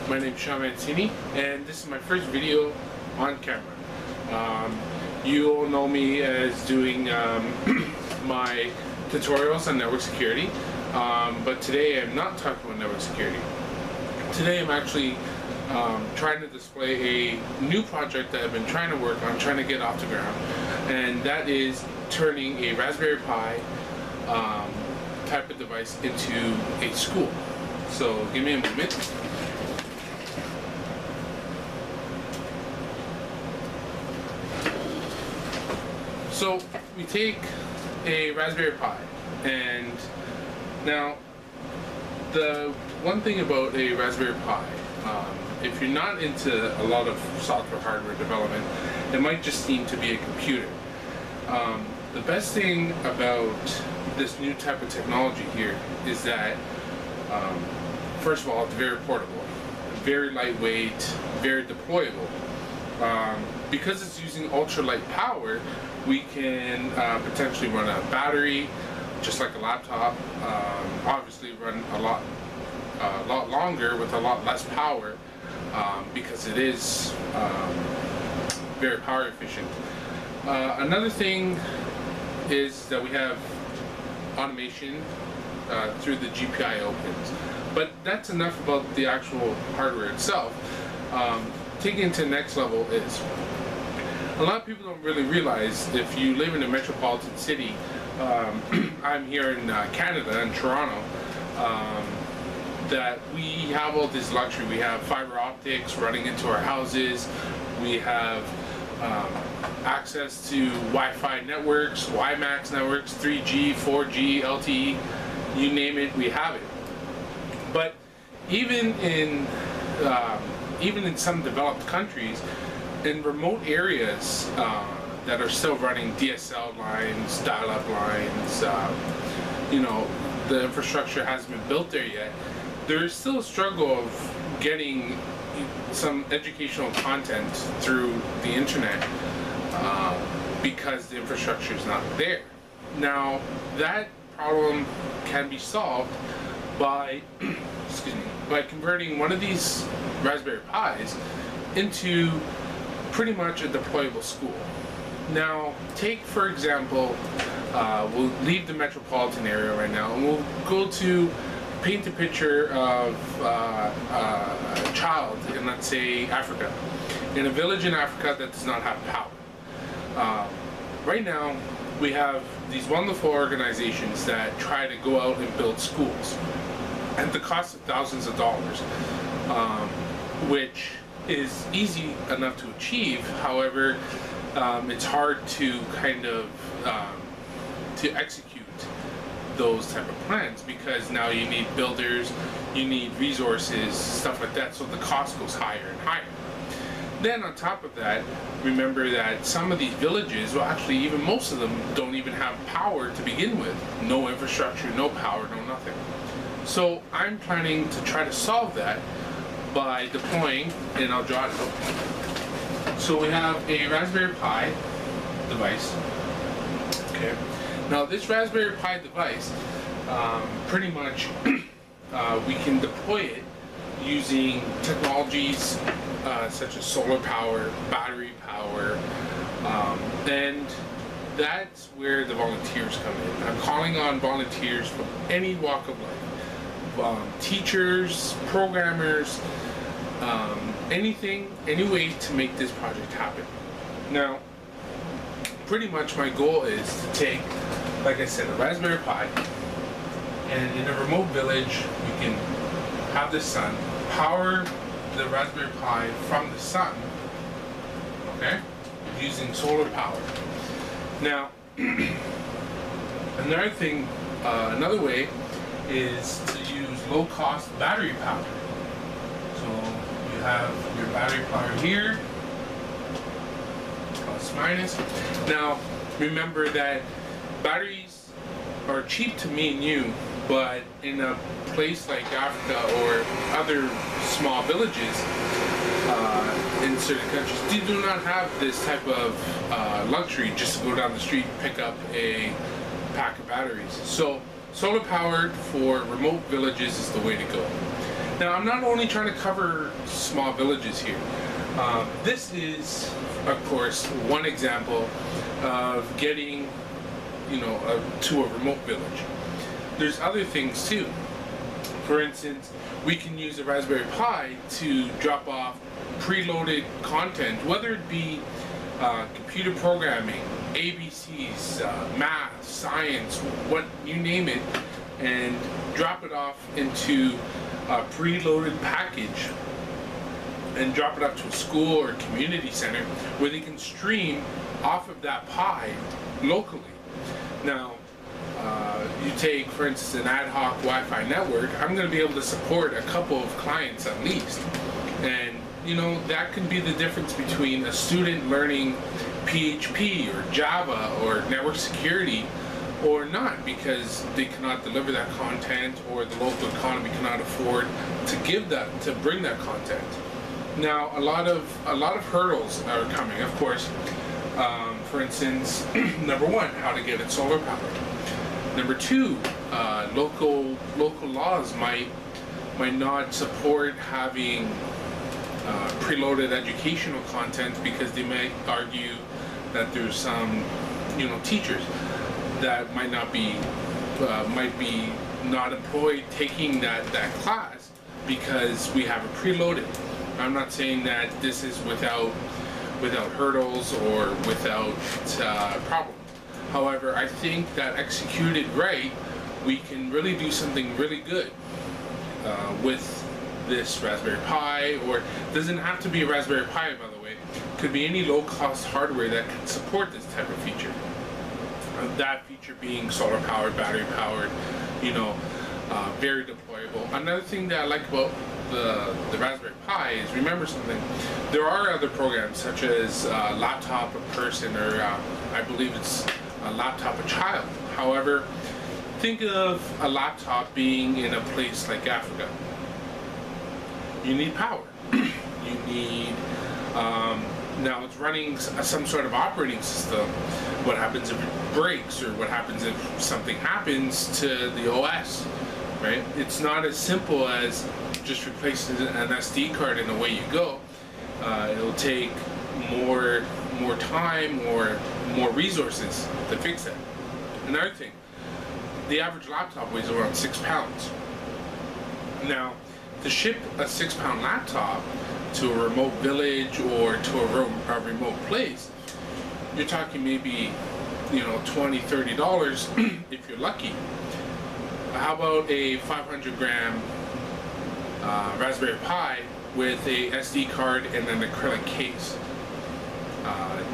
My name is Sean Mancini, and this is my first video on camera. You all know me as doing my tutorials on network security, but today I'm not talking about network security. Today I'm actually trying to display a new project that I've been trying to work on, trying to get off the ground, and that is turning a Raspberry Pi type of device into a school. So give me a moment. So we take a Raspberry Pi, and now the one thing about a Raspberry Pi, if you're not into a lot of software hardware development, it might just seem to be a computer. The best thing about this new type of technology here is that first of all, it's very portable, very lightweight, very deployable. Because it's using ultralight power, we can potentially run a battery, just like a laptop. Obviously, run a lot longer with a lot less power, because it is very power efficient. Another thing is that we have automation through the GPIO pins, but that's enough about the actual hardware itself. Taking it to the next level is, a lot of people don't really realize, if you live in a metropolitan city, I'm here in Canada, in Toronto, that we have all this luxury. We have fiber optics running into our houses, we have access to Wi-Fi networks, WiMAX networks, 3G, 4G, LTE, you name it, we have it. But even in some developed countries, in remote areas that are still running DSL lines, dial-up lines, the infrastructure hasn't been built there yet, there is still a struggle of getting some educational content through the internet because the infrastructure is not there. Now, that problem can be solved by by converting one of these Raspberry Pis into pretty much a deployable school. Now, take for example, we'll leave the metropolitan area right now, and we'll go to paint a picture of a child in, let's say, Africa, in a village in Africa that does not have power. Right now, we have these wonderful organizations that try to go out and build schools at the cost of thousands of dollars, which is easy enough to achieve. However, it's hard to kind of to execute those type of plans, because now you need builders, you need resources, stuff like that, so the cost goes higher and higher. Then on top of that, remember that some of these villages, well actually even most of them, don't even have power to begin with. No infrastructure, no power, no nothing. So I'm planning to try to solve that by deploying, and I'll draw it out. So we have a Raspberry Pi device. Okay. Now this Raspberry Pi device, pretty much we can deploy it using technologies such as solar power, battery power, and that's where the volunteers come in. I'm calling on volunteers from any walk of life. Teachers, programmers, anything, any way to make this project happen. Now, pretty much my goal is to take, like I said, a Raspberry Pi, and in a remote village, we can have the sun, power the Raspberry Pi from the sun, okay, using solar power. Now, another thing, another way is to use low-cost battery power. So you have your battery power here, plus minus. Now remember that batteries are cheap to me and you, but in a place like Africa or other small villages in certain countries, they do not have this type of luxury just to go down the street and pick up a pack of batteries. So solar powered for remote villages is the way to go. Now, I'm not only trying to cover small villages here. This is, of course, one example of getting, to a remote village. There's other things too. For instance, we can use a Raspberry Pi to drop off preloaded content, whether it be computer programming, ABCs, math, science, what you name it, and drop it off into a preloaded package and drop it up to a school or community center where they can stream off of that Pi locally. Now, you take, for instance, an ad hoc Wi-Fi network, I'm going to be able to support a couple of clients at least. And, that can be the difference between a student learning PHP or Java or network security or not, because they cannot deliver that content or the local economy cannot afford to bring that content. Now, a lot of hurdles are coming, of course. For instance, number one, how to get it solar powered. Number two, local laws might not support having preloaded educational content because they might argue that there's some, teachers that might be not employed taking that class because we have it preloaded. I'm not saying that this is without hurdles or without problems. However, I think that executed right, we can really do something really good with this Raspberry Pi, or it doesn't have to be a Raspberry Pi, by the way. It could be any low-cost hardware that can support this type of feature. That feature being solar-powered, battery-powered, very deployable. Another thing that I like about the Raspberry Pi is, remember something, there are other programs such as Laptop a Person, or I believe it's a Laptop a Child. However, think of a laptop being in a place like Africa. You need power. You need, now it's running some sort of operating system. What happens if it breaks, or what happens if something happens to the OS, right? It's not as simple as just replacing an SD card and away you go. It'll take more time or more resources to fix that. Another thing, the average laptop weighs around 6 pounds. Now, to ship a 6-pound laptop to a remote village or to a remote place, you're talking maybe, $20, $30 if you're lucky. How about a 500-gram Raspberry Pi with a SD card and an acrylic case?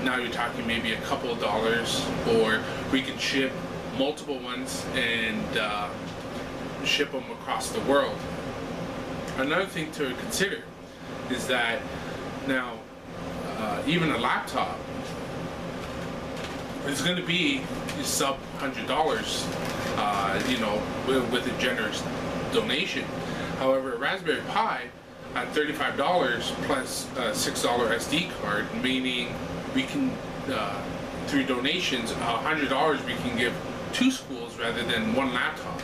Now you're talking maybe a couple of dollars, or we can ship multiple ones and ship them across the world. Another thing to consider is that now even a laptop is going to be sub $100, with a generous donation. However, a Raspberry Pi at $35 plus a $6 SD card, meaning we can, through donations, $100 we can give 2 schools rather than 1 laptop.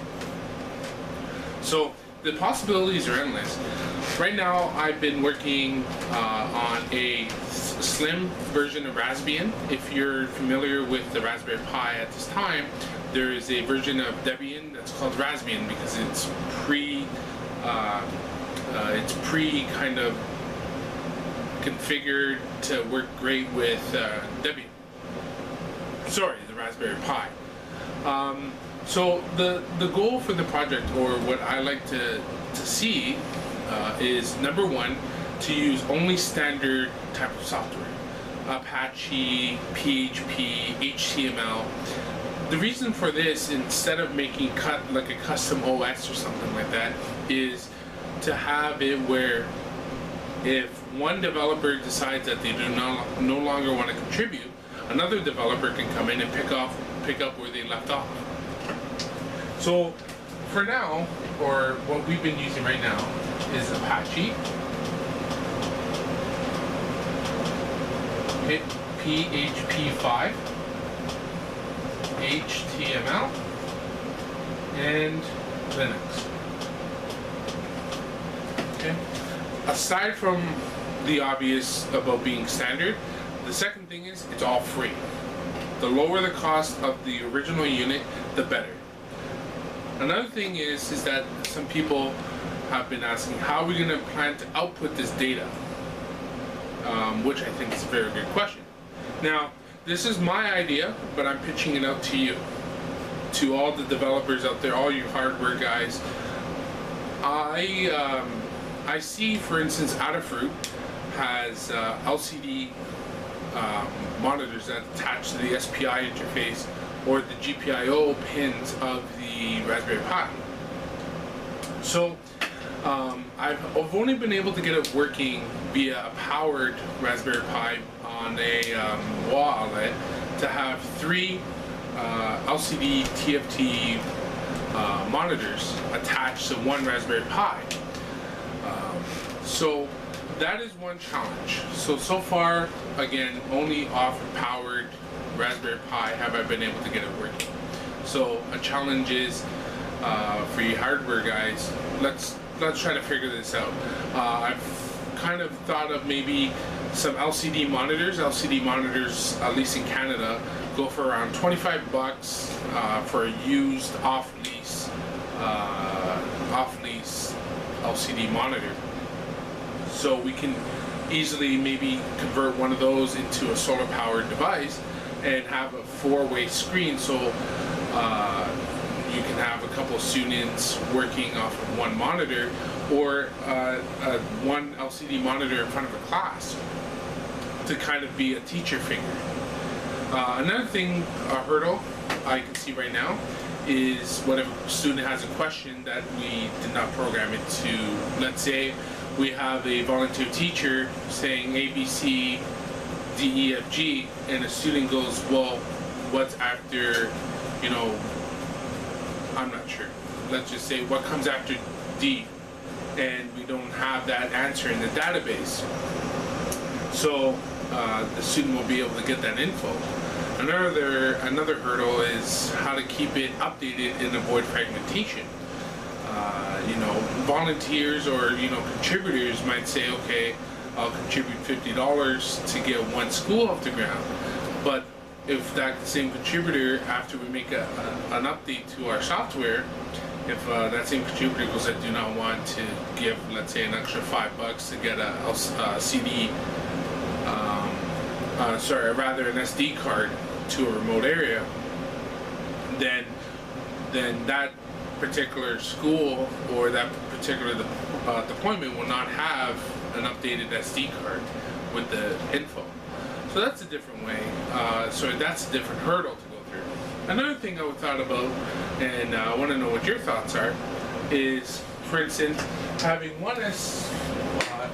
So the possibilities are endless. Right now, I've been working on a slim version of Raspbian. If you're familiar with the Raspberry Pi at this time, there is a version of Debian that's called Raspbian because it's pre kind of configured to work great with Debian. Sorry, the Raspberry Pi. So the goal for the project, or what I like to see, is number one, to use only standard type of software, Apache, PHP, HTML. The reason for this, instead of making like a custom OS or something like that, is to have it where if one developer decides that they do no longer want to contribute, another developer can come in and pick up where they left off. So for now, or what we've been using right now, is Apache, PHP 5, HTML, and Linux. aside from the obvious about being standard, the second thing is it's all free. The lower the cost of the original unit, the better. Another thing is that some people have been asking, how are we going to plan to output this data? Which I think is a very good question. Now, this is my idea, but I'm pitching it out to you, to all the developers out there, all you hardware guys. I see, for instance, Adafruit has LCD monitors that attach to the SPI interface or the GPIO pins of the Raspberry Pi. So I've only been able to get it working via a powered Raspberry Pi on a wall outlet to have 3 LCD TFT monitors attached to one Raspberry Pi. So that is one challenge. So far, again, only off a powered Raspberry Pi have I been able to get it working. So a challenge is for you hardware guys, let's try to figure this out. I've kind of thought of maybe some LCD monitors. LCD monitors, at least in Canada, go for around 25 bucks for a used off-lease LCD monitor. So we can easily maybe convert one of those into a solar powered device and have a 4-way screen, so you can have a couple of students working off of one monitor, or one LCD monitor in front of a class to kind of be a teacher figure. Another thing, a hurdle I can see right now is when a student has a question that we did not program it to. Let's say we have a volunteer teacher saying A, B, C, D, E, F, G, and a student goes, well, what's after, you know, I'm not sure. Let's just say what comes after D, and we don't have that answer in the database. So the student will be able to get that info. Another hurdle is how to keep it updated and avoid fragmentation. You know, volunteers or, you know, contributors might say, okay, I'll contribute $50 to get one school off the ground. But if that same contributor, after we make an update to our software, if that same contributor goes, I do not want to give, let's say, an extra $5 to get a CD, rather an SD card to a remote area, then that particular school or that particular deployment will not have an updated SD card with the info. So that's a different way. So that's a different hurdle to go through. Another thing I thought about, and I want to know what your thoughts are, is, for instance, having one as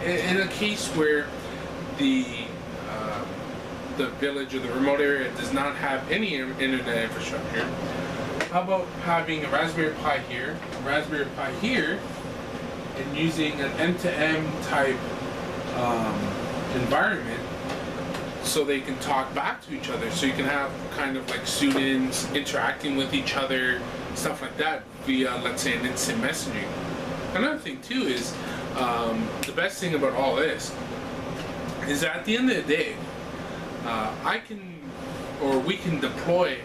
in a case where the village or the remote area does not have any internet infrastructure. How about having a Raspberry Pi here, a Raspberry Pi here, and using an M2M type environment so they can talk back to each other. So you can have kind of like students interacting with each other, stuff like that, via, let's say, an instant messaging. Another thing too is the best thing about all this is that at the end of the day, we can deploy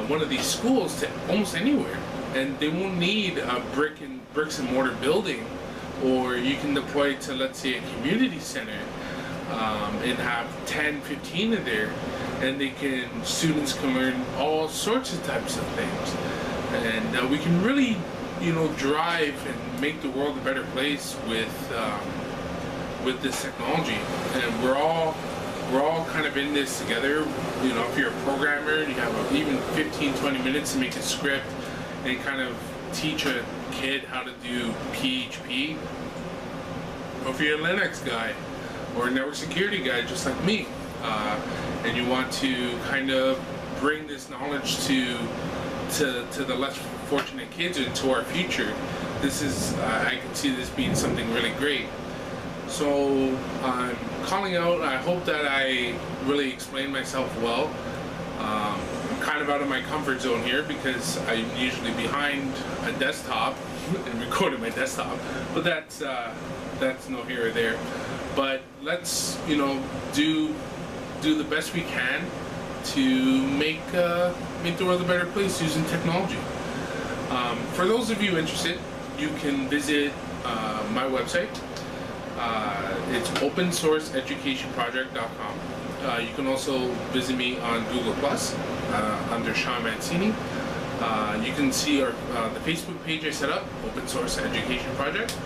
one of these schools to almost anywhere, and they won't need a bricks and mortar building, or you can deploy it to, let's say, a community center and have 10, 15 in there, and students can learn all sorts of types of things, and we can really, you know, drive and make the world a better place with this technology. And we're all kind of in this together. You know, if you're a programmer, you have even 15-20 minutes to make a script and kind of teach a kid how to do PHP. Or if you're a Linux guy or a network security guy just like me, and you want to kind of bring this knowledge to the less fortunate kids into our future, this is I can see this being something really great. So I'm calling out. I hope that I really explained myself well. I'm kind of out of my comfort zone here because I'm usually behind a desktop and recording my desktop, but that's no here or there. But let's do the best we can to make the world a better place using technology. For those of you interested, you can visit my website. It's opensourceeducationproject.com. You can also visit me on Google Plus under Sean Mancini. You can see the Facebook page I set up, Open Source Education Project.